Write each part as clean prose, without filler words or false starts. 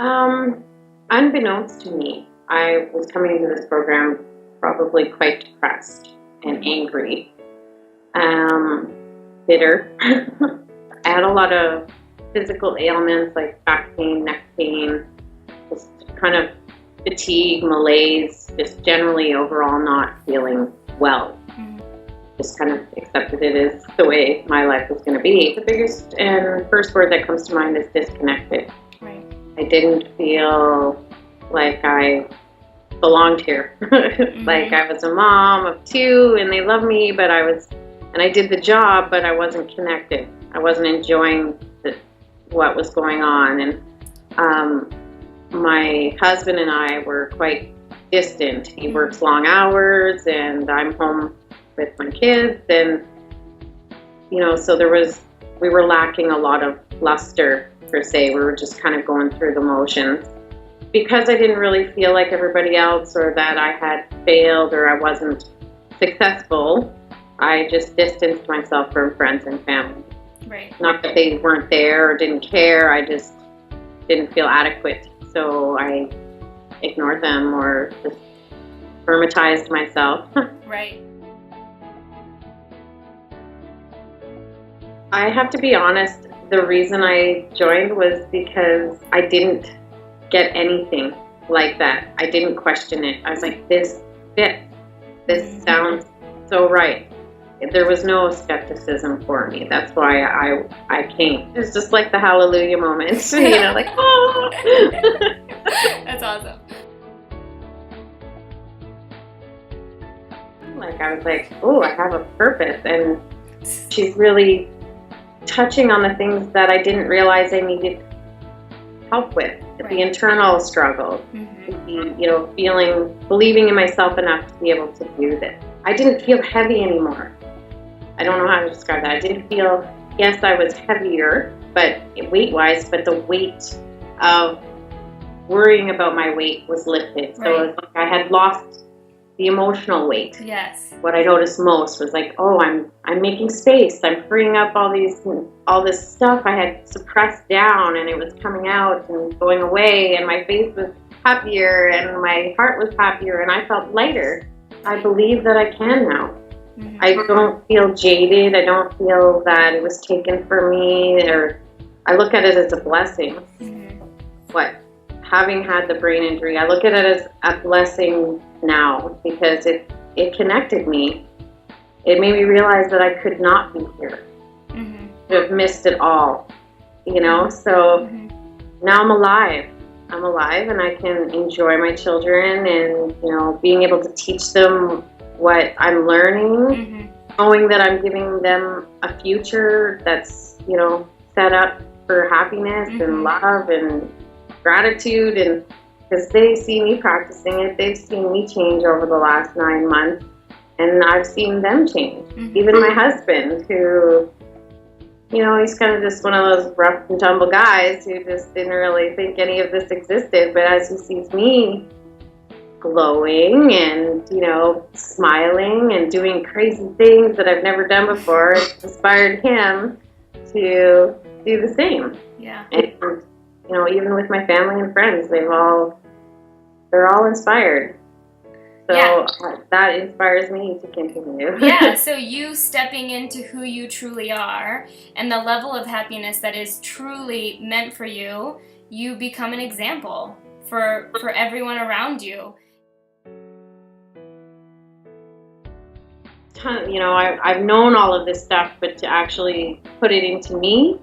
Um, Unbeknownst to me, I was coming into this program probably quite depressed and angry, um, bitter. I had a lot of physical ailments like back pain, neck pain, just kind of fatigue, malaise, just generally overall not feeling well. Just kind of accepted it as the way my life was going to be. The biggest and first word that comes to mind is disconnected. Right. I didn't feel like I belonged here. Like I was a mom of two and they loved me, but I did the job, but I wasn't connected. I wasn't enjoying what was going on. And my husband and I were quite distant. He works long hours and I'm home with my kids. And, so we were lacking a lot of luster per se. We were just kind of going through the motions. Because I didn't really feel like everybody else or that I had failed or I wasn't successful, I just distanced myself from friends and family. Right. Not that they weren't there or didn't care, I just didn't feel adequate. So I ignored them or just hermetized myself. Right. I have to be honest, the reason I joined was because I didn't get anything like that. I didn't question it. I was like, this fits. This sounds so right. There was no skepticism for me. That's why I came. It's just like the hallelujah moment, like, oh. That's awesome. Like I was like, oh, I have a purpose. And she's really touching on the things that I didn't realize I needed help with. The internal struggle, believing in myself enough to be able to do this. I didn't feel heavy anymore. I don't know how to describe that. I didn't feel, yes, I was heavier, but weight-wise, but the weight of worrying about my weight was lifted. So it was like I had lost the emotional weight. Yes. What I noticed most was like, oh, I'm making space. I'm freeing up all this stuff I had suppressed down, and it was coming out and going away, and my face was happier, and my heart was happier, and I felt lighter. I believe that I can now. I don't feel jaded. I don't feel that it was taken from me, or I look at it as a blessing. Having had the brain injury, I look at it as a blessing now because it connected me. It made me realize that I could not be here. To have missed it all, So now I'm alive. I'm alive, and I can enjoy my children, and being able to teach them what I'm learning, knowing that I'm giving them a future that's set up for happiness and love and gratitude, and because they see me practicing it, they've seen me change over the last 9 months, and I've seen them change. Even my husband, who, he's kind of just one of those rough and tumble guys who just didn't really think any of this existed, but as he sees me glowing and, smiling and doing crazy things that I've never done before, it inspired him to do the same. Yeah. And even with my family and friends, they're all inspired. So that inspires me to continue. Yeah, so you stepping into who you truly are and the level of happiness that is truly meant for you, you become an example for everyone around you. I've known all of this stuff, but to actually put it into me,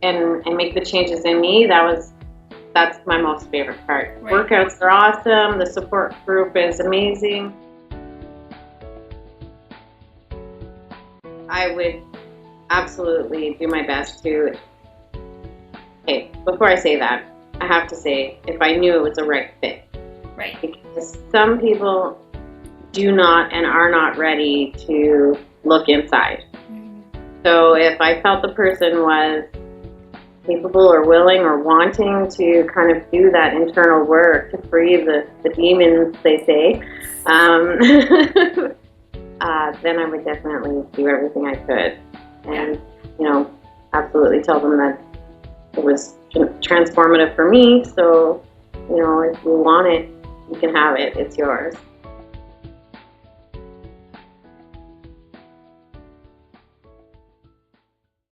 and make the changes in me, that's my most favorite part. Workouts are awesome. The support group is amazing. I would absolutely do my best to. Okay, before I say that, I have to say if I knew it was the right fit. Right. Because some people do not and are not ready to look inside. So if I felt the person was capable or willing or wanting to kind of do that internal work to free the demons, they say, then I would definitely do everything I could. And, absolutely tell them that it was transformative for me. So, you know, if you want it, you can have it. It's yours.